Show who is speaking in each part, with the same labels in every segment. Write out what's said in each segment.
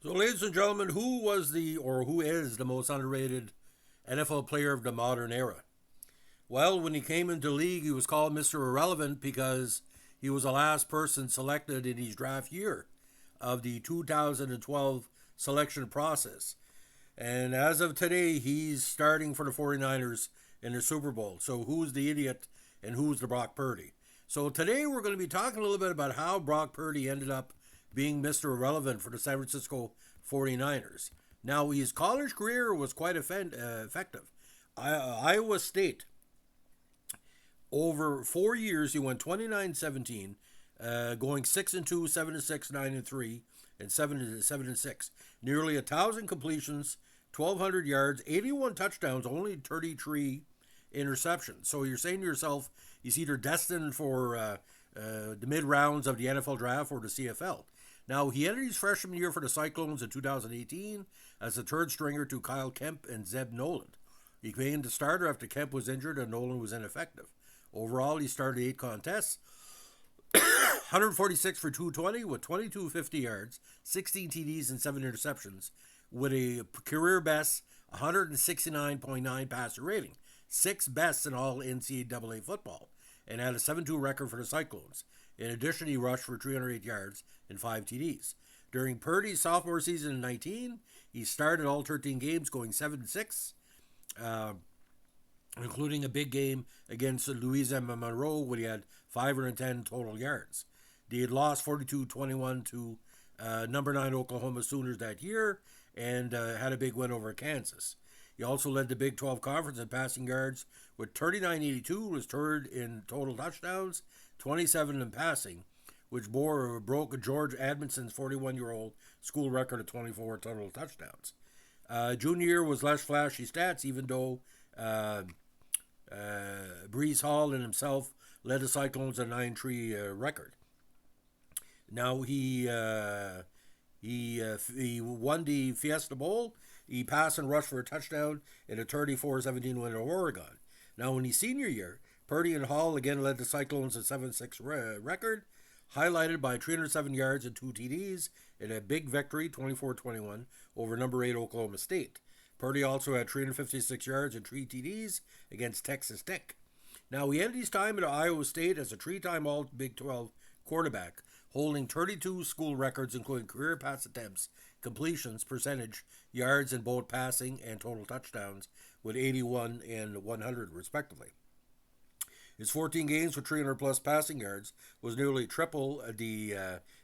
Speaker 1: So, ladies and gentlemen, who is the most underrated NFL player of the modern era? Well, when he came into the league, he was called Mr. Irrelevant because he was the last person selected in his draft year of the 2012 selection process. And as of today, he's starting for the 49ers in the Super Bowl. So, who's the idiot and who's the Brock Purdy? So, today we're going to be talking a little bit about how Brock Purdy ended up being Mr. Irrelevant for the San Francisco 49ers. Now, his college career was quite effective. Iowa State, over 4 years, he went 29-17, going 6-2, 7-6, 9-3, and 7-6. Nearly 1,000 completions, 1,200 yards, 81 touchdowns, only 33 interceptions. So you're saying to yourself, he's either destined for the mid rounds of the NFL draft or the CFL. Now, he entered his freshman year for the Cyclones in 2018 as a third stringer to Kyle Kemp and Zeb Noland. He became the starter after Kemp was injured and Noland was ineffective. Overall, he started 8 contests, 146 for 220 with 2250 yards, 16 TDs, and 7 interceptions, with a career best 169.9 passer rating, 6th best in all NCAA football, and had a 7-2 record for the Cyclones. In addition, he rushed for 308 yards and 5 TDs. During Purdy's sophomore season in 19, he started all 13 games, going 7-6, including a big game against Louisiana Monroe, where he had 510 total yards. They had lost 42-21 to number 9 Oklahoma Sooners that year and had a big win over Kansas. He also led the Big 12 Conference in passing yards with 39.82, was third in total touchdowns, 27 in passing, which broke George Adamson's 41-year-old school record of 24 total touchdowns. Junior year was less flashy stats, even though Brees Hall and himself led the Cyclones a 9-3 record. Now he won the Fiesta Bowl. He passed and rushed for a touchdown in a 34-17 win over Oregon. Now, in his senior year, Purdy and Hall again led the Cyclones a 7-6 record, highlighted by 307 yards and 2 TDs in a big victory, 24-21, over number 8 Oklahoma State. Purdy also had 356 yards and 3 TDs against Texas Tech. Now, he ended his time at Iowa State as a 3-time All-Big 12 quarterback, holding 32 school records, including career pass attempts, completions, percentage, yards in both passing and total touchdowns, with 81 and 100 respectively. His 14 games with 300-plus passing yards was nearly triple the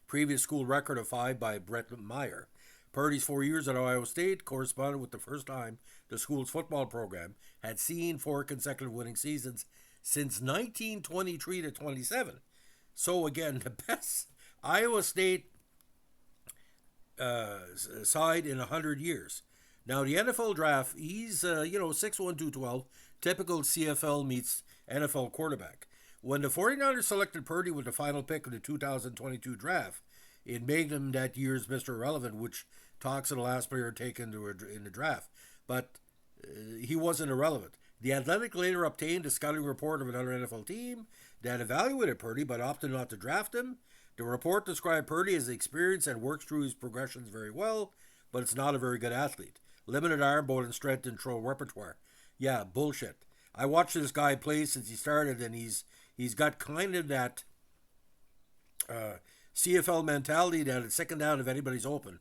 Speaker 1: previous school record of 5 by Brett Meyer. Purdy's 4 years at Iowa State corresponded with the first time the school's football program had seen 4 consecutive winning seasons since 1923-27. So again, the best Iowa State side in 100 years. Now, the NFL draft, he's, 6'1", 212, typical CFL meets NFL quarterback. When the 49ers selected Purdy with the final pick of the 2022 draft, it made him that year's Mr. Irrelevant, which talks of the last player taken in the draft. But he wasn't irrelevant. The Athletic later obtained a scouting report of another NFL team that evaluated Purdy but opted not to draft him. The report described Purdy as experienced and works through his progressions very well, but it's not a very good athlete. Limited arm, bone, and strength and throw repertoire. Yeah, bullshit. I watched this guy play since he started, and he's got kind of that CFL mentality that it's second down if anybody's open.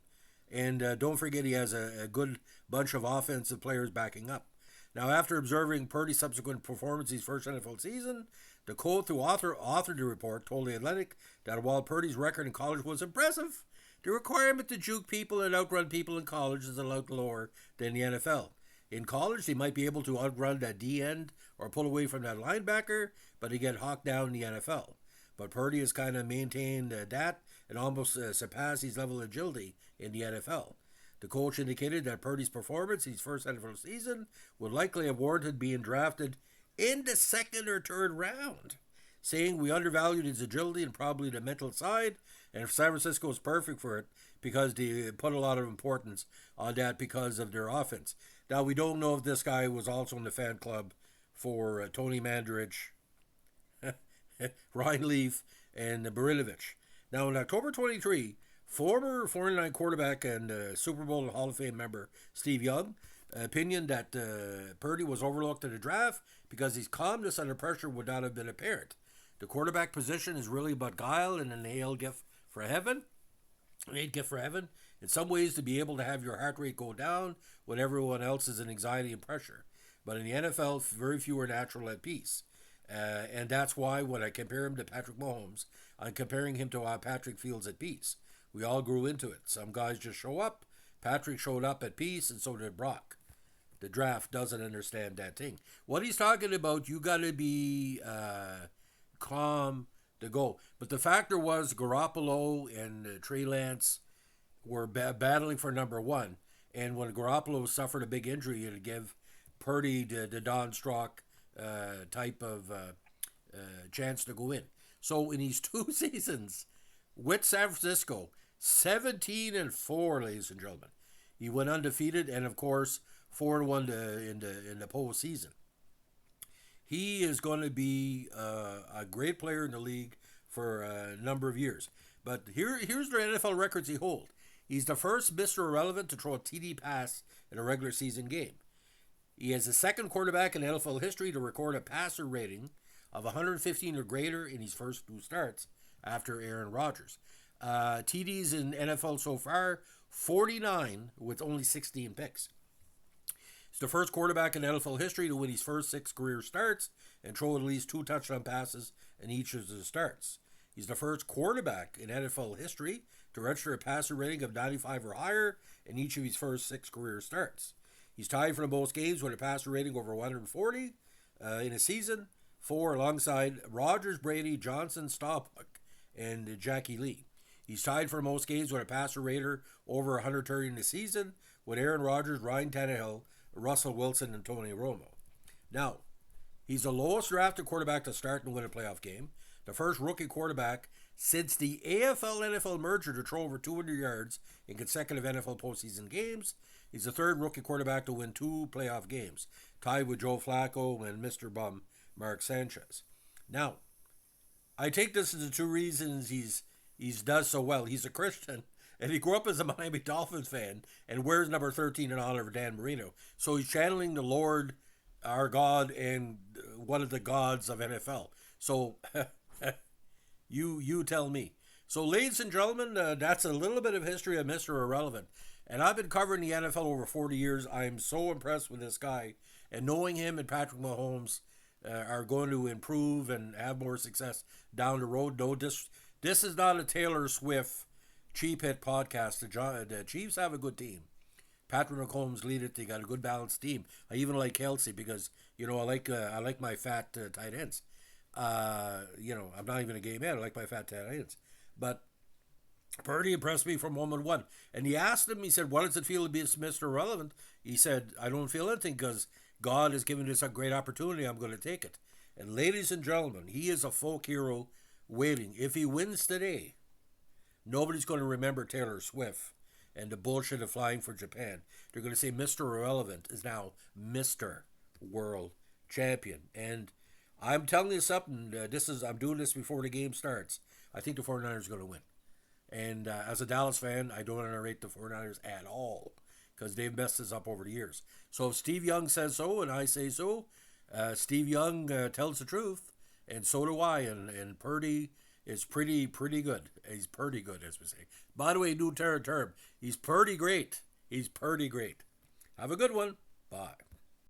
Speaker 1: And don't forget he has a good bunch of offensive players backing up. Now, after observing Purdy's subsequent performance his first NFL season, the Colt, who authored the report, told The Athletic that while Purdy's record in college was impressive, the requirement to juke people and outrun people in college is a lot lower than the NFL. In college, he might be able to outrun that D end or pull away from that linebacker, but he get hawked down in the NFL. But Purdy has kind of maintained that and almost surpassed his level of agility in the NFL. The coach indicated that Purdy's performance his first NFL season would likely have warranted being drafted in the second or third round, saying we undervalued his agility and probably the mental side, and if San Francisco is perfect for it because they put a lot of importance on that because of their offense. Now, we don't know if this guy was also in the fan club for Tony Mandarich, Ryan Leaf, and Barinovich. Now, in October 23, Former 49 quarterback and Super Bowl Hall of Fame member Steve Young opinion that Purdy was overlooked in the draft because his calmness under pressure would not have been apparent. The quarterback position is really but guile and an inhaled gift for heaven. An innate gift for heaven. In some ways, to be able to have your heart rate go down when everyone else is in anxiety and pressure. But in the NFL, very few are natural at peace. And that's why when I compare him to Patrick Mahomes, I'm comparing him to how Patrick feels at peace. We all grew into it. Some guys just show up. Patrick showed up at peace, and so did Brock. The draft doesn't understand that thing. What he's talking about, you got to be calm to go. But the factor was Garoppolo and Trey Lance were battling for number one. And when Garoppolo suffered a big injury, it gave Purdy the Don Strock type of chance to go in. So in these 2 seasons with San Francisco, 17-4, ladies and gentlemen, he went undefeated, and of course 4-1 in the postseason. He is going to be a great player in the league for a number of years. But here's the NFL records he holds. He's the first Mr. Irrelevant to throw a TD pass in a regular season game. He is the second quarterback in NFL history to record a passer rating of 115 or greater in his first 2 starts after Aaron Rodgers. TDs in NFL so far, 49 with only 16 picks. He's the first quarterback in NFL history to win his first 6 career starts and throw at least 2 touchdown passes in each of his starts. He's the first quarterback in NFL history to register a passer rating of 95 or higher in each of his first 6 career starts. He's tied for the most games with a passer rating over 140 in a season, 4 alongside Rodgers, Brady, Johnson, Staubach, and Jackie Lee. He's tied for most games with a passer rater over 130 in the season with Aaron Rodgers, Ryan Tannehill, Russell Wilson, and Tony Romo. Now, he's the lowest drafted quarterback to start and win a playoff game, the first rookie quarterback since the AFL-NFL merger to throw over 200 yards in consecutive NFL postseason games. He's the third rookie quarterback to win 2 playoff games, tied with Joe Flacco and Mr. Bum, Mark Sanchez. Now, I take this as the 2 reasons he's does so well. He's a Christian, and he grew up as a Miami Dolphins fan and wears number 13 in honor of Dan Marino. So he's channeling the Lord, our God, and one of the gods of NFL. So you tell me. So ladies and gentlemen, that's a little bit of history of Mr. Irrelevant. And I've been covering the NFL over 40 years. I'm so impressed with this guy. And knowing him and Patrick Mahomes are going to improve and have more success down the road. No, this is not a Taylor Swift cheap hit podcast. The Chiefs have a good team. Patrick Mahomes lead it. They got a good balanced team. I even like Kelsey because I like my fat tight ends. I'm not even a gay man. I like my fat tight ends. But Purdy impressed me from moment one. And he asked him. He said, "What does it feel to be Mr. Irrelevant?" He said, "I don't feel anything because God has given us a great opportunity. I'm going to take it." And ladies and gentlemen, he is a folk hero waiting. If he wins today, nobody's going to remember Taylor Swift and the bullshit of flying for Japan. They're going to say Mr. Irrelevant is now Mr. World Champion. And I'm telling you something, I'm doing this before the game starts. I think the 49ers are going to win. And as a Dallas fan, I don't underrate the 49ers at all because they've messed us up over the years. So if Steve Young says so and I say so, Steve Young tells the truth, and so do I. And Purdy is pretty good. He's pretty good, as we say. By the way, new term. He's pretty great. He's pretty great. Have a good one. Bye.